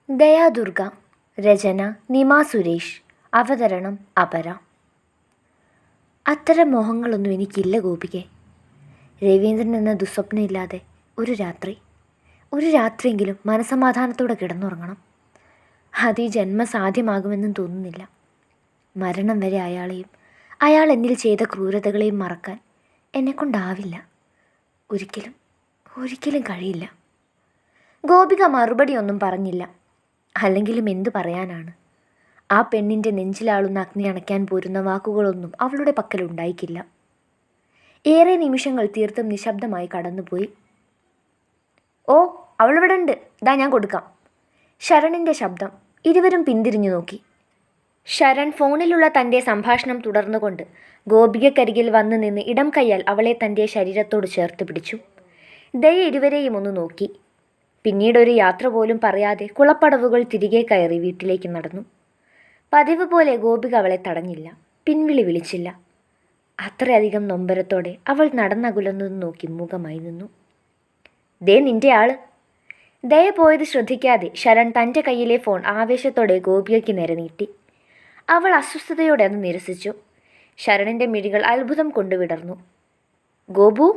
ദയാദുർഗ. രചന നിമ സുരേഷ്. അവതരണം അപര. അത്തരം മോഹങ്ങളൊന്നും എനിക്കില്ല ഗോപികെ. രവീന്ദ്രൻ എന്ന ദുസ്വപ്നമില്ലാതെ ഒരു രാത്രിയെങ്കിലും മനസമാധാനത്തോടെ കിടന്നുറങ്ങണം. അത് ഈ ജന്മം സാധ്യമാകുമെന്നും തോന്നുന്നില്ല. മരണം വരെ അയാളെയും അയാൾ എന്നിൽ ചെയ്ത ക്രൂരതകളെയും മറക്കാൻ എന്നെക്കൊണ്ടാവില്ല. ഒരിക്കലും കഴിയില്ല. ഗോപിക മറുപടിയൊന്നും പറഞ്ഞില്ല. അല്ലെങ്കിലും എന്തു പറയാനാണ്? ആ പെണ്ണിൻ്റെ നെഞ്ചിലാളുന്ന അഗ്നി അണയ്ക്കാൻ പോരുന്ന വാക്കുകളൊന്നും അവളുടെ പക്കലുണ്ടായിക്കില്ല. ഏറെ നിമിഷങ്ങൾ തീർത്തും നിശബ്ദമായി കടന്നുപോയി. ഓ, അവളിവിടെ ഉണ്ട്, ഇതാ ഞാൻ കൊടുക്കാം. ശരണിൻ്റെ ശബ്ദം. ഇരുവരും പിന്തിരിഞ്ഞു നോക്കി. ശരൺ ഫോണിലുള്ള തൻ്റെ സംഭാഷണം തുടർന്നുകൊണ്ട് ഗോപികക്കരികിൽ വന്നു നിന്ന് ഇടം കൈയാൽ അവളെ തൻ്റെ ശരീരത്തോട് ചേർത്ത് പിടിച്ചു. ദയ ഇരുവരെയും ഒന്ന് നോക്കി. പിന്നീടൊരു യാത്ര പോലും പറയാതെ കുളപ്പടവുകൾ തിരികെ കയറി വീട്ടിലേക്ക് നടന്നു. പതിവ് പോലെ ഗോപിക അവളെ തടഞ്ഞില്ല, പിൻവിളി വിളിച്ചില്ല. അത്രയധികം നൊമ്പരത്തോടെ അവൾ നടന്നകുലന്നത് നോക്കി മൂകമായി നിന്നു. ദേ നിന്റെ ആള്. ദയ പോയത് ശ്രദ്ധിക്കാതെ ശരൺ തൻ്റെ കയ്യിലെ ഫോൺ ആവേശത്തോടെ ഗോപികയ്ക്ക് നേരെ നീട്ടി. അവൾ അസ്വസ്ഥതയോടെ അത് നിരസിച്ചു. ശരണിൻ്റെ മിഴികൾ അത്ഭുതം കൊണ്ട് വിടർന്നു. ഗോപു,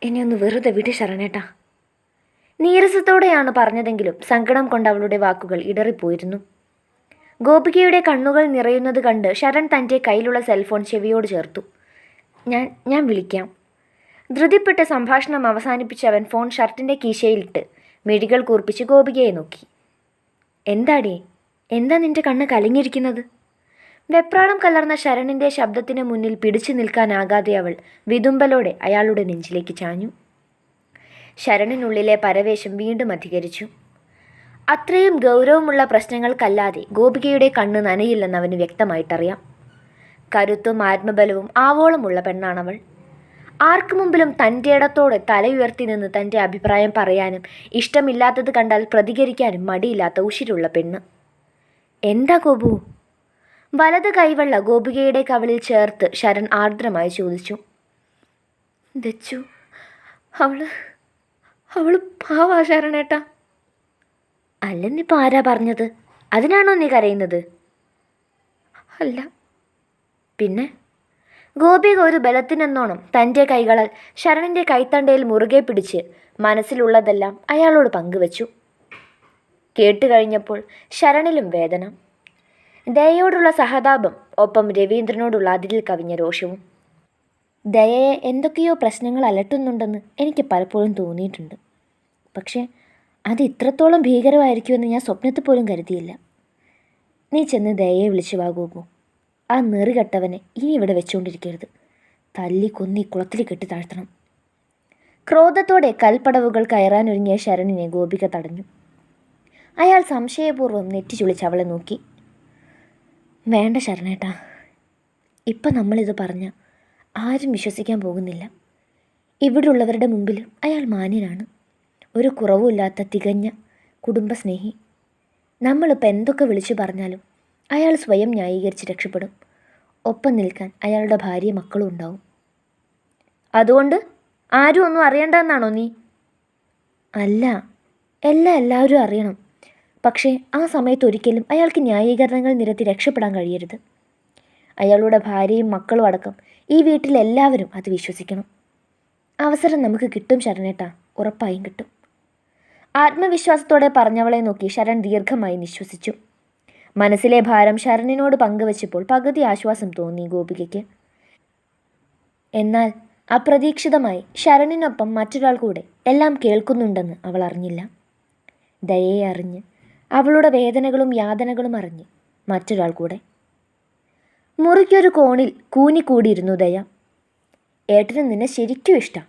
എന്നെ ഒന്ന് വെറുതെ വിട് ശരണേട്ടാ. നീരസത്തോടെയാണ് പറഞ്ഞതെങ്കിലും സങ്കടം കൊണ്ട് അവളുടെ വാക്കുകൾ ഇടറിപ്പോയിരുന്നു. ഗോപികയുടെ കണ്ണുകൾ നിറയുന്നത് കണ്ട് ശരൺ തൻ്റെ കയ്യിലുള്ള സെൽഫോൺ ചെവിയോട് ചേർത്തു. ഞാൻ വിളിക്കാം. ധൃതിപ്പെട്ട സംഭാഷണം അവസാനിപ്പിച്ച് അവൻ ഫോൺ ഷർട്ടിൻ്റെ കീശയിലിട്ട് മിഴികൾ കൂർപ്പിച്ച് ഗോപികയെ നോക്കി. എന്താ നിന്റെ കണ്ണ് കലങ്ങിയിരിക്കുന്നത്? വെപ്രാളം കലർന്ന ശരണിൻ്റെ ശബ്ദത്തിന് മുന്നിൽ പിടിച്ചു നിൽക്കാനാകാതെ അവൾ വിതുമ്പലോടെ അയാളുടെ നെഞ്ചിലേക്ക് ചാഞ്ഞു. ശരണിനുള്ളിലെ പരവേശം വീണ്ടും അധികരിച്ചു. അത്രയും ഗൗരവമുള്ള പ്രശ്നങ്ങൾക്കല്ലാതെ ഗോപികയുടെ കണ്ണ് നനയില്ലെന്ന് അവന് വ്യക്തമായിട്ടറിയാം. കരുത്തും ആത്മബലവും ആവോളമുള്ള പെണ്ണാണവൾ. ആർക്കു മുമ്പിലും തൻ്റെ ഇടത്തോടെ തലയുയർത്തി നിന്ന് തൻ്റെ അഭിപ്രായം പറയാനും ഇഷ്ടമില്ലാത്തത് കണ്ടാൽ പ്രതികരിക്കാനും മടിയില്ലാത്ത ഉശിരുള്ള പെണ്ണ്. എന്താ ഗോപു? വലത് കൈവെള്ള ഗോപികയുടെ കവിളിൽ ചേർത്ത് ശരൺ ആർദ്രമായി ചോദിച്ചു. ദച്ചു, അവള് പാവാ ശരണേട്ടാ. അല്ലെന്നിപ്പോൾ ആരാ പറഞ്ഞത്? അതിനാണോ നീ കരയുന്നത്? അല്ല പിന്നെ? ഗോപിക ഒരു ബലത്തിനെന്നോണം തൻ്റെ കൈകളാൽ ശരണിൻ്റെ കൈത്തണ്ടയിൽ മുറുകെ പിടിച്ച് മനസ്സിലുള്ളതെല്ലാം അയാളോട് പങ്കുവച്ചു. കേട്ടുകഴിഞ്ഞപ്പോൾ ശരണിലും വേദന, ദയയോടുള്ള സഹതാപം, ഒപ്പം രവീന്ദ്രനോടുള്ള അതിരിൽ കവിഞ്ഞ രോഷവും. ദയയെ എന്തൊക്കെയോ പ്രശ്നങ്ങൾ അലട്ടുന്നുണ്ടെന്ന് എനിക്ക് പലപ്പോഴും തോന്നിയിട്ടുണ്ട്. പക്ഷേ അത് ഇത്രത്തോളം ഭീകരമായിരിക്കുമെന്ന് ഞാൻ സ്വപ്നത്തിൽ പോലും കരുതിയില്ല. നീ ചെന്ന് ദയയെ വിളിച്ചു വാങ്ങുമോ? ആ നെറികെട്ടവനെ ഇനി ഇവിടെ വെച്ചുകൊണ്ടിരിക്കരുത്. തല്ലി കൊന്നി കുളത്തിൽ കെട്ടി താഴ്ത്തണം. ക്രോധത്തോടെ കൽപ്പടവുകൾ കയറാനൊരുങ്ങിയ ശരണിനെ ഗോപിക തടഞ്ഞു. അയാൾ സംശയപൂർവ്വം നെറ്റി ചുളിച്ച് അവളെ നോക്കി. വേണ്ട ശരണേട്ടാ, ഇപ്പം നമ്മളിത് പറഞ്ഞ ആരും വിശ്വസിക്കാൻ പോകുന്നില്ല. ഇവിടുള്ളവരുടെ മുമ്പിൽ അയാൾ മാന്യനാണ്, ഒരു കുറവുമില്ലാത്ത തികഞ്ഞ കുടുംബസ്നേഹി. നമ്മളിപ്പോൾ എന്തൊക്കെ വിളിച്ചു പറഞ്ഞാലും അയാൾ സ്വയം ന്യായീകരിച്ച് രക്ഷപ്പെടും. ഒപ്പം നിൽക്കാൻ അയാളുടെ ഭാര്യയും മക്കളും ഉണ്ടാവും. അതുകൊണ്ട് ആരും ഒന്നും അറിയണ്ടെന്നാണോ നീ? അല്ല, എല്ലാവരും അറിയണം. പക്ഷേ ആ സമയത്ത് ഒരിക്കലും അയാൾക്ക് ന്യായീകരണങ്ങൾ നിരത്തി രക്ഷപ്പെടാൻ കഴിയരുത്. അയാളുടെ ഭാര്യയും മക്കളും അടക്കം ഈ വീട്ടിലെല്ലാവരും അത് വിശ്വസിക്കണം. അവസരം നമുക്ക് കിട്ടും ശരണേട്ടാ, ഉറപ്പായും കിട്ടും. ആത്മവിശ്വാസത്തോടെ പറഞ്ഞവളെ നോക്കി ശരൺ ദീർഘമായി നിശ്വസിച്ചു. മനസ്സിലെ ഭാരം ശരണിനോട് പങ്കുവച്ചപ്പോൾ പകുതി ആശ്വാസം തോന്നി ഗോപികയ്ക്ക്. എന്നാൽ അപ്രതീക്ഷിതമായി ശരണിനൊപ്പം മറ്റൊരാൾ കൂടെ എല്ലാം കേൾക്കുന്നുണ്ടെന്ന് അവൾ അറിഞ്ഞില്ല. ദയയെ അറിഞ്ഞ്, അവളുടെ വേദനകളും യാതനകളും അറിഞ്ഞ് മറ്റൊരാൾ കൂടെ. മുറിക്കൊരു കോണിൽ കൂനിക്കൂടിയിരുന്നു ദയ. ഏട്ടന് നിന്നെ ശരിക്കും ഇഷ്ടം.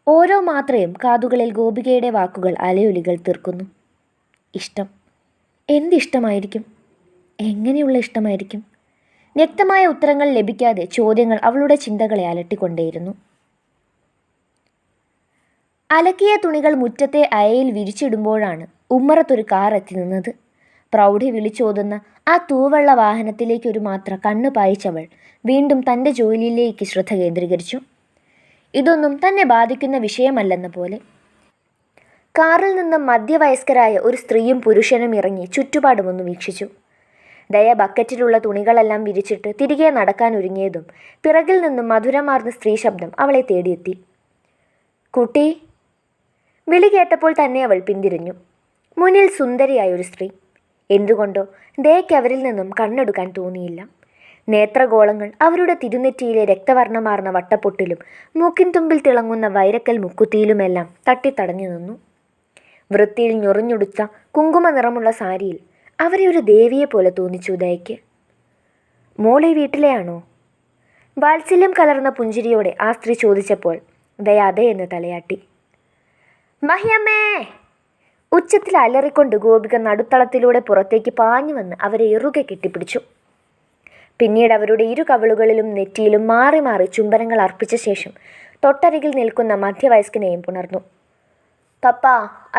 ഓരോ മാത്രയും കാതുകളിൽ ഗോപികയുടെ വാക്കുകൾ അലയൊലികൾ തീർക്കുന്നു. ഇഷ്ടം? എന്തിഷ്ടമായിരിക്കും? എങ്ങനെയുള്ള ഇഷ്ടമായിരിക്കും? വ്യക്തമായ ഉത്തരങ്ങൾ ലഭിക്കാതെ ചോദ്യങ്ങൾ അവളുടെ ചിന്തകളെ അലട്ടിക്കൊണ്ടേയിരുന്നു. അലക്കിയ തുണികൾ മുറ്റത്തെ അയയിൽ വിരിച്ചിടുമ്പോഴാണ് ഉമ്മറത്തൊരു കാർ എത്തി നിന്നത്. പ്രൗഢി വിളിച്ചോതുന്ന ആ തൂവെള്ള വാഹനത്തിലേക്ക് ഒരു മാത്ര കണ്ണ് പായിച്ചവൾ വീണ്ടും തൻ്റെ ജോലിയിലേക്ക് ശ്രദ്ധ കേന്ദ്രീകരിച്ചു. ഇതൊന്നും തന്നെ ബാധിക്കുന്ന വിഷയമല്ലെന്ന പോലെ. കാറിൽ നിന്നും മധ്യവയസ്കരായ ഒരു സ്ത്രീയും പുരുഷനും ഇറങ്ങി ചുറ്റുപാടുമൊന്ന് വീക്ഷിച്ചു. ദയ ബക്കറ്റിലുള്ള തുണികളെല്ലാം വിരിച്ചിട്ട് തിരികെ നടക്കാൻ ഒരുങ്ങിയതും പിറകിൽ നിന്നും മധുരമാർന്ന സ്ത്രീ ശബ്ദം അവളെ തേടിയെത്തി. കുട്ടി. വിളി കേട്ടപ്പോൾ തന്നെ അവൾ പിന്തിരിഞ്ഞു. മുന്നിൽ സുന്ദരിയായ ഒരു സ്ത്രീ. എന്തുകൊണ്ടോ ദയയ്ക്ക് അവരിൽ നിന്നും കണ്ണെടുക്കാൻ തോന്നിയില്ല. നേത്രഗോളങ്ങൾ അവരുടെ തിരുനെറ്റിയിലെ രക്തവർണ്ണമാർന്ന വട്ടപ്പൊട്ടിലും മൂക്കിൻ തുമ്പിൽ തിളങ്ങുന്ന വൈരക്കൽ മുക്കുത്തിയിലുമെല്ലാം തട്ടിത്തടഞ്ഞു നിന്നു. വൃത്തിയിൽ ഞൊറിഞ്ഞുടുത്ത കുങ്കുമ നിറമുള്ള സാരിയിൽ അവരെ ഒരു ദേവിയെ പോലെ തോന്നിച്ചു ദയയ്ക്ക്. മോളെ വീട്ടിലെയാണോ? വാത്സല്യം കലർന്ന പുഞ്ചിരിയോടെ ആ സ്ത്രീ ചോദിച്ചപ്പോൾ ദയ അതെ എന്ന് തലയാട്ടി. മഹിയമ്മേ! ഉച്ചത്തിൽ അലറിക്കൊണ്ട് ഗോപിക നടുത്തളത്തിലൂടെ പുറത്തേക്ക് പാഞ്ഞു വന്ന് അവരെ ഇറുകെ കെട്ടിപ്പിടിച്ചു. പിന്നീട് അവരുടെ ഇരു കവിളുകളിലും നെറ്റിയിലും മാറി മാറി ചുംബനങ്ങൾ അർപ്പിച്ച ശേഷം തൊട്ടരികിൽ നിൽക്കുന്ന മധ്യവയസ്കനെയും പുണർന്നു. Papa,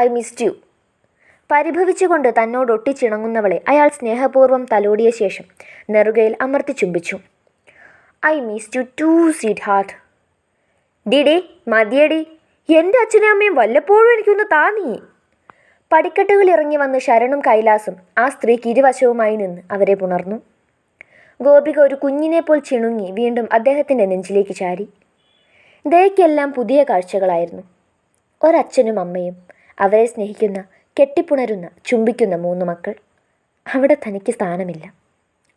I missed you. പരിഭവിച്ചുകൊണ്ട് തന്നോട് ഒട്ടിച്ചിണങ്ങുന്നവളെ അയാൾ സ്നേഹപൂർവ്വം തലോടിയ ശേഷം നെറുകയിൽ അമർത്തി ചുംബിച്ചു. I missed you too sweetheart. ഡിഡി മതിയടി, എൻ്റെ അച്ഛനും അമ്മയും വല്ലപ്പോഴും എനിക്കൊന്ന് താനീ. പടിക്കെട്ടുകൾ ഇറങ്ങി വന്ന് ശരണും കൈലാസും ആ സ്ത്രീക്ക് ഇരുവശവുമായി നിന്ന് അവരെ പുണർന്നു. ഗോപിക ഒരു കുഞ്ഞിനെ പോൽ ചിണുങ്ങി വീണ്ടും അദ്ദേഹത്തിൻ്റെ നെഞ്ചിലേക്ക് ചാരി. ദയയ്ക്കെല്ലാം പുതിയ കാഴ്ചകളായിരുന്നു. ഒരച്ഛനും അമ്മയും, അവരെ സ്നേഹിക്കുന്ന, കെട്ടിപ്പുണരുന്ന, ചുംബിക്കുന്ന 3 മക്കൾ. അവിടെ തനിക്ക് സ്ഥാനമില്ല.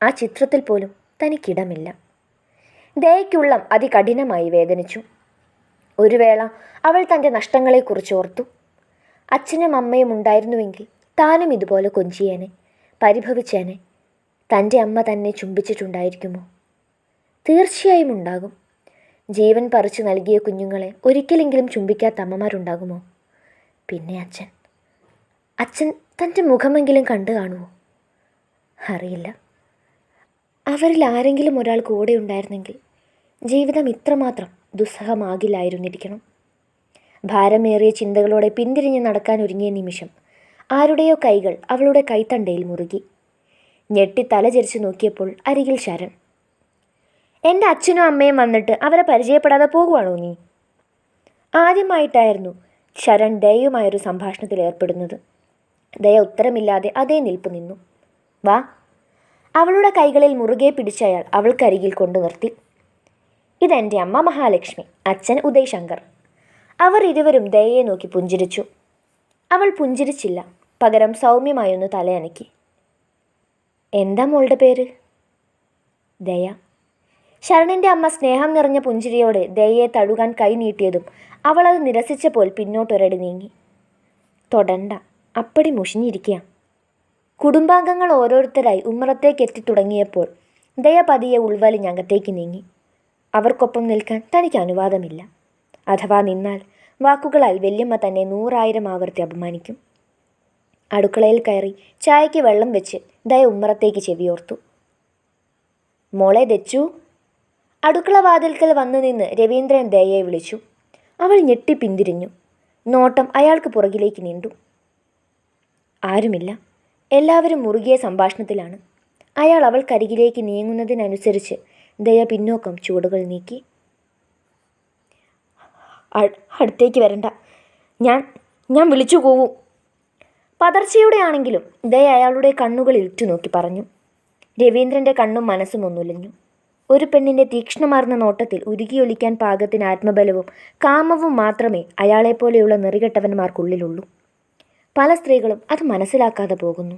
ആ ചിത്രത്തിൽ പോലും തനിക്കിടമില്ല. ദയയ്ക്കുള്ളം അതികഠിനമായി വേദനിച്ചു. ഒരു വേള അവൾ തൻ്റെ നഷ്ടങ്ങളെക്കുറിച്ച് ഓർത്തു. അച്ഛനും അമ്മയും ഉണ്ടായിരുന്നുവെങ്കിൽ താനും ഇതുപോലെ കൊഞ്ചിയേനെ, പരിഭവിച്ചേനെ. തൻ്റെ അമ്മ തന്നെ ചുംബിച്ചിട്ടുണ്ടായിരിക്കുമോ? തീർച്ചയായും ഉണ്ടാകും. ജീവൻ പറിച്ചു നൽകിയ കുഞ്ഞുങ്ങളെ ഒരിക്കലെങ്കിലും ചുംബിക്കാത്ത അമ്മമാരുണ്ടാകുമോ? പിന്നെ അച്ഛൻ തൻ്റെ മുഖമെങ്കിലും കണ്ടു കാണുമോ? അറിയില്ല. അവരിൽ ആരെങ്കിലും ഒരാൾ കൂടെ ഉണ്ടായിരുന്നെങ്കിൽ ജീവിതം ഇത്രമാത്രം ദുസ്സഹമാകില്ലായിരുന്നിരിക്കണം. ഭാരമേറിയ ചിന്തകളോടെ പിന്തിരിഞ്ഞ് നടക്കാൻ ഒരുങ്ങിയ നിമിഷം ആരുടെയോ കൈകൾ അവളുടെ കൈത്തണ്ടയിൽ മുറുകി. ഞെട്ടി തലചരിച്ചു നോക്കിയപ്പോൾ അരികിൽ ശരൺ. എൻ്റെ അച്ഛനും അമ്മയും വന്നിട്ട് അവരെ പരിചയപ്പെടാതെ പോകുവാണോ നീ? ആദ്യമായിട്ടായിരുന്നു ശരൺ ദയയുമായൊരു സംഭാഷണത്തിൽ ഏർപ്പെടുന്നത്. ദയ ഉത്തരമില്ലാതെ അതേ നിൽപ്പ് നിന്നു. വാ. അവളുടെ കൈകളിൽ മുറുകെ പിടിച്ചയാൾ അവൾക്കരികിൽ കൊണ്ടു നിർത്തി. ഇതെൻ്റെ അമ്മ മഹാലക്ഷ്മി, അച്ഛൻ ഉദയ് ശങ്കർ. അവർ ഇരുവരും ദയയെ നോക്കി പുഞ്ചിരിച്ചു. അവൾ പുഞ്ചിരിച്ചില്ല, പകരം സൗമ്യമായൊന്ന് തലയനക്കി. എന്താ മോളുടെ പേര്? ദയ. ശരണിൻ്റെ അമ്മ സ്നേഹം നിറഞ്ഞ പുഞ്ചിരിയോടെ ദയയെ തഴുകാൻ കൈ നീട്ടിയതും അവൾ അത് നിരസിച്ചപ്പോൾ പിന്നോട്ടൊരടി നീങ്ങി. തൊടണ്ട, അപ്പടി മുഷിഞ്ഞിരിക്കുക. കുടുംബാംഗങ്ങൾ ഓരോരുത്തരായി ഉമ്മറത്തേക്ക് എത്തിത്തുടങ്ങിയപ്പോൾ ദയ പതിയെ ഉൾവലിഞ്ഞകത്തേക്ക് നീങ്ങി. അവർക്കൊപ്പം നിൽക്കാൻ തനിക്ക് അനുവാദമില്ല. അഥവാ നിന്നാൽ വാക്കുകളാൽ വല്യമ്മ തന്നെ 100,000 ആവർത്തി അപമാനിക്കും. അടുക്കളയിൽ കയറി ചായയ്ക്ക് വെള്ളം വെച്ച് ദയ ഉമ്മറത്തേക്ക് ചെവിയോർത്തു. മോളെ ദച്ചു. അടുക്കള വാതിൽക്കൽ വന്നു നിന്ന് രവീന്ദ്രൻ ദയയെ വിളിച്ചു. അവൾ ഞെട്ടി പിന്തിരിഞ്ഞു. നോട്ടം അയാൾക്ക് പുറകിലേക്ക് നീണ്ടു. ആരുമില്ല. എല്ലാവരും മുറുകിയ സംഭാഷണത്തിലാണ്. അയാൾ അവൾക്കരികിലേക്ക് നീങ്ങുന്നതിനനുസരിച്ച് ദയ പിന്നോക്കം ചുവടുകൾ നീക്കി. അടുത്തേക്ക് വരണ്ട, ഞാൻ വിളിച്ചു പോവും. പതർച്ചയുടെ ആണെങ്കിലും ദയ അയാളുടെ കണ്ണുകളിൽ ഇട്ടുനോക്കി പറഞ്ഞു. രവീന്ദ്രൻ്റെ കണ്ണും മനസ്സും ഒന്നുലഞ്ഞു. ഒരു പെണ്ണിൻ്റെ തീക്ഷ്ണമാർന്ന നോട്ടത്തിൽ ഉരുകിയൊലിക്കാൻ പാകത്തിന് ആത്മബലവും കാമവും മാത്രമേ അയാളെപ്പോലെയുള്ള നെറികെട്ടവന്മാർക്കുള്ളിലുള്ളൂ. പല സ്ത്രീകളും അത് മനസ്സിലാക്കാതെ പോകുന്നു.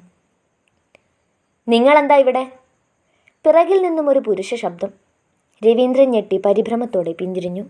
നിങ്ങളെന്താ ഇവിടെ? പിറകിൽ നിന്നും ഒരു പുരുഷ ശബ്ദം. രവീന്ദ്രൻ ഞെട്ടി പരിഭ്രമത്തോടെ പിന്തിരിഞ്ഞു.